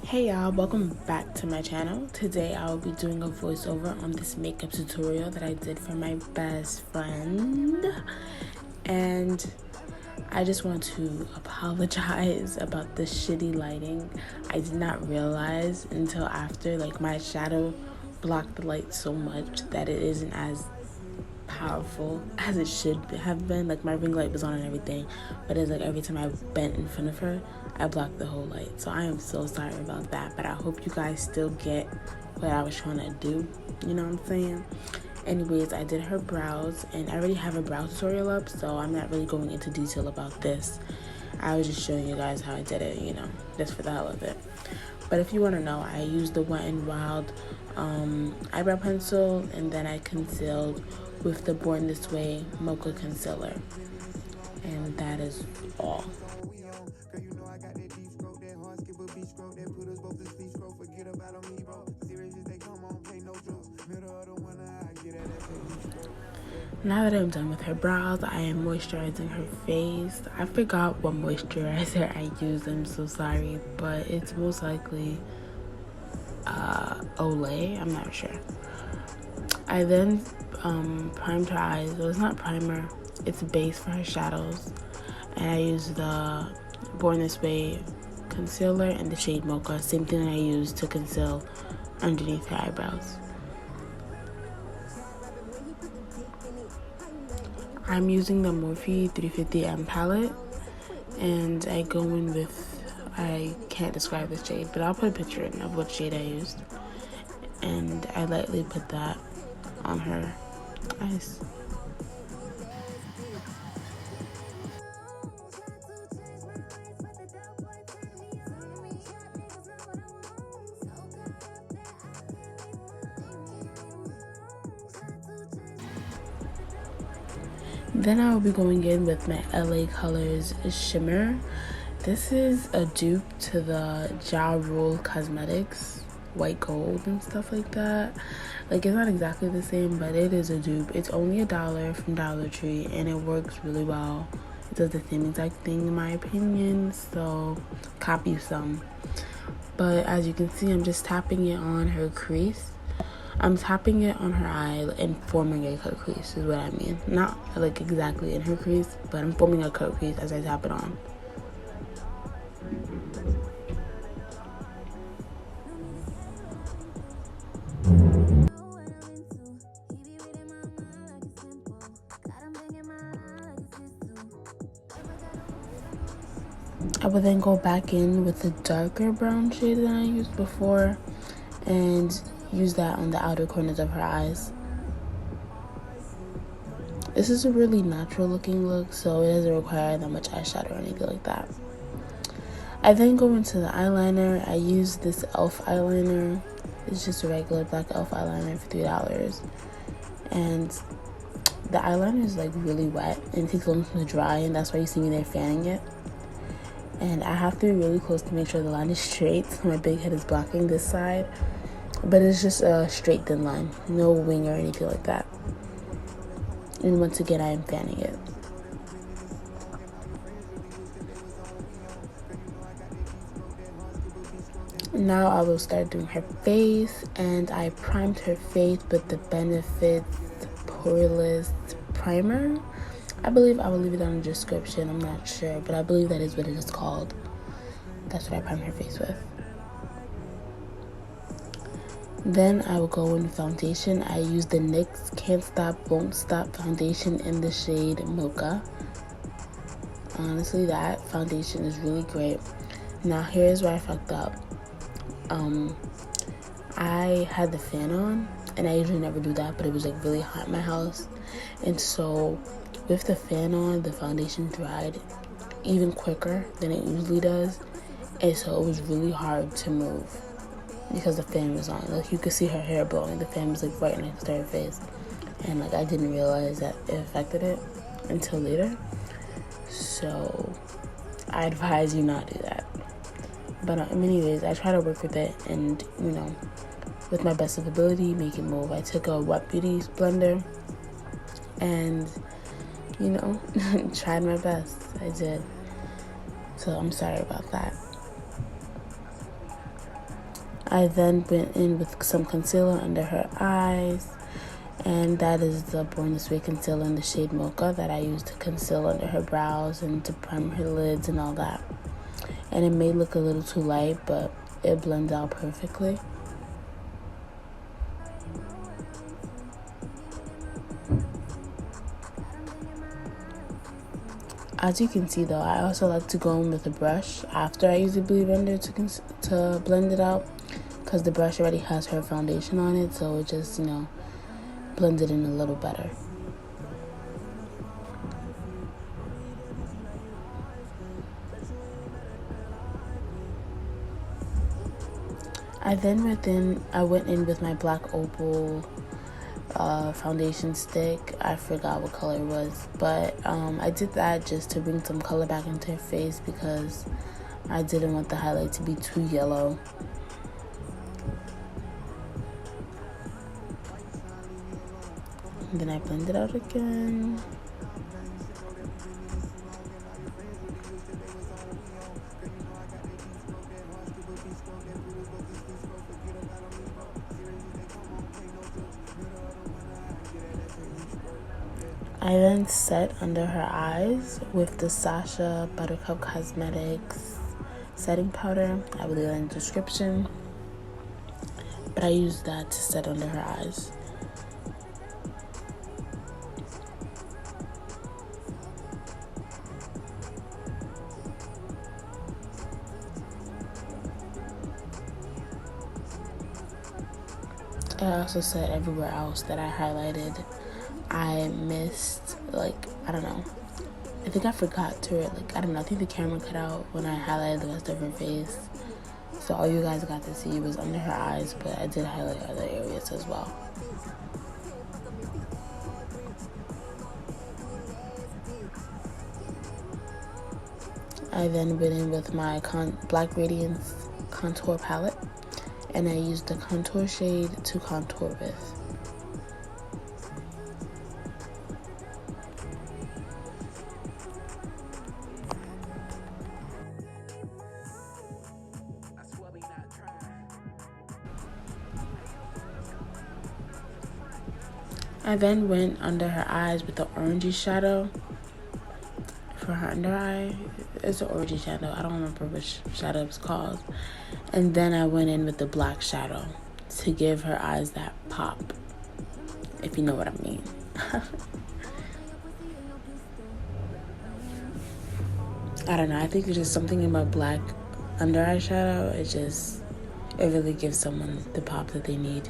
Hey y'all, welcome back to my channel. Today I will be doing a voiceover on this makeup tutorial that I did for my best friend. And I just want to apologize about the shitty lighting. I did not realize until after, like, my shadow blocked the light so much that it isn't as powerful as it should have been. Like, my ring light was on and everything, but it's like every time I bent in front of her, I blocked the whole light. So I am so sorry about that, but I hope you guys still get what I was trying to do. You know what I'm saying? Anyways, I did her brows, and I already have a brow tutorial up, so I'm not really going into detail about this. I was just showing you guys how I did it, you know, just for the hell of it. But if you want to know, I used the Wet n Wild eyebrow pencil, and then I concealed with the Born This Way mocha concealer, and that is all. Now that I'm done with her brows, I am moisturizing her face. I forgot what moisturizer I used. I'm so sorry, but it's most likely Olay. I'm not sure. I then primed her eyes. Well, it's not primer, it's a base for her shadows. And I used the Born This Way concealer and the shade Mocha, same thing that I used to conceal underneath her eyebrows. I'm using the Morphe 350M palette, and I go in with, I can't describe the shade, but I'll put a picture in of what shade I used. And I lightly put that on her eyes. Then I will be going in with my LA Colors shimmer. This is a dupe to the Ja Rule Cosmetics white gold and stuff like that. Like, it's not exactly the same, but it is a dupe. It's only $1 from Dollar Tree, and it works really well. It does the same exact thing in my opinion, so copy some. But as you can see, I'm just tapping it on her crease. I'm tapping it on her eye and forming a cut crease is what I mean. Not like exactly in her crease, but I'm forming a cut crease as I tap it on. I would then go back in with the darker brown shade that I used before and use that on the outer corners of her eyes. This is a really natural looking look, so it doesn't require that much eyeshadow or anything like that. I then go into the eyeliner. I use this e.l.f. eyeliner. It's just a regular black e.l.f. eyeliner for $3. And the eyeliner is like really wet and it takes long to dry, and that's why you see me there fanning it. And I have to be really close to make sure the line is straight, so my big head is blocking this side. But it's just a straight thin line, no wing or anything like that. And once again, I am fanning it. Now I will start doing her face, and I primed her face with the Benefit Poreless Primer. I believe I will leave it on the description, I'm not sure, but I believe that is what it is called. That's what I primed her face with. Then I will go in with foundation. I use the NYX Can't Stop Won't Stop foundation in the shade Mocha. Honestly, that foundation is really great. Now here's where I fucked up. I had the fan on, and I usually never do that, but it was like really hot in my house, and so with the fan on, the foundation dried even quicker than it usually does, and so it was really hard to move because the fan was on. Like, you could see her hair blowing. The fan was like right next to her face, and like I didn't realize that it affected it until later. So I advise you not do that. But anyways, I try to work with it, and you know, with my best of ability, make it move. I took a Wet Beauty blender and, you know, tried my best. I did. So I'm sorry about that. I then went in with some concealer under her eyes, and that is the Born This Way concealer in the shade Mocha that I used to conceal under her brows and to prime her lids and all that. And it may look a little too light, but it blends out perfectly. As you can see though, I also like to go in with a brush after I use the Beauty Blender to blend it out, because the brush already has her foundation on it, so it just, you know, blends it in a little better. I went in with my black opal foundation stick. I forgot what color it was, but I did that just to bring some color back into her face because I didn't want the highlight to be too yellow. And then I blend it out again. I then set under her eyes with the Sacha Buttercup Cosmetics setting powder. I will leave that in the description. But I used that to set under her eyes. I also said everywhere else that I highlighted, I missed, like, I don't know. I think I forgot to, like, I don't know. I think the camera cut out when I highlighted the rest of her face. So all you guys got to see was under her eyes, but I did highlight other areas as well. I then went in with my Black Radiance contour palette, and I used the contour shade to contour with. I then went under her eyes with the orangey shadow for her under eye. It's an orangey shadow. I don't remember which shadow it's called. And then I went in with the black shadow to give her eyes that pop, if you know what I mean. I don't know. I think there's just something about black under eye shadow. It really gives someone the pop that they need.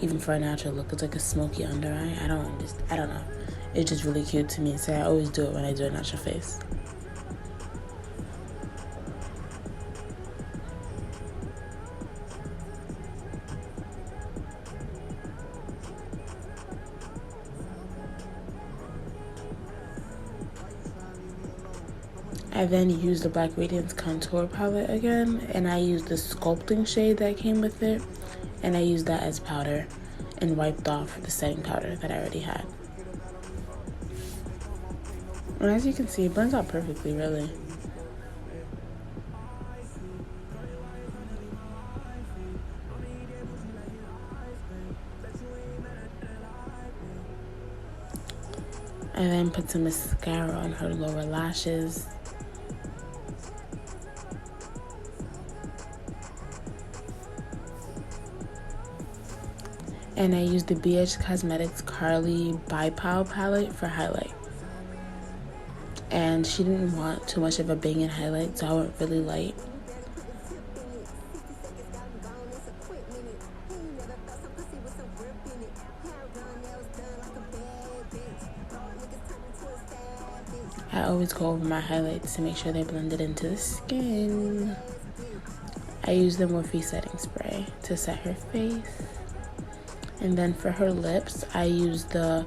Even for a natural look, it's like a smoky under eye. I don't know. It's just really cute to me, so I always do it when I do a natural face. I then used the Black Radiance contour palette again, and I used the sculpting shade that came with it, and I used that as powder and wiped off the setting powder that I already had. And as you can see, it blends out perfectly, really. I then put some mascara on her lower lashes. And I used the BH Cosmetics Carli Bybel palette for highlight. And she didn't want too much of a banging highlight, so I went really light. I always go over my highlights to make sure they blended into the skin. I used the Morphe setting spray to set her face. And then for her lips, I used the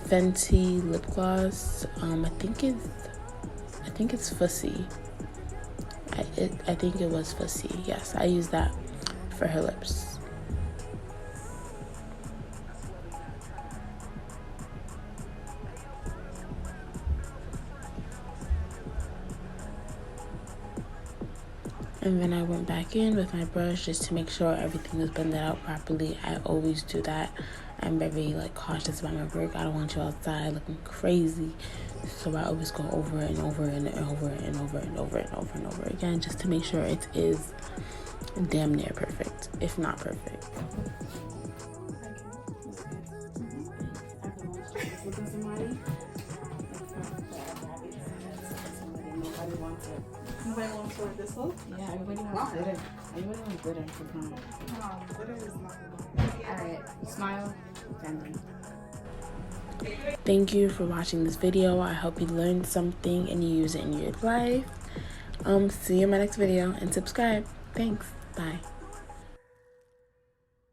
Fenty lip gloss. I think it's Fussy. I think it was Fussy. Yes, I used that for her lips. And then I went back in with my brush just to make sure everything was blended out properly. I always do that. I'm very like cautious about my work. I don't want you outside looking crazy. So I always go over and over and over and over and over and over and over again just to make sure it is damn near perfect, if not perfect. Nobody wants to wear this look? Yeah, everybody wants glitter. Everybody wants glitter for prom. No, glitter is not Alright, smile. Done. Thank you for watching this video. I hope you learned something and you use it in your life. See you in my next video and subscribe. Thanks. Bye.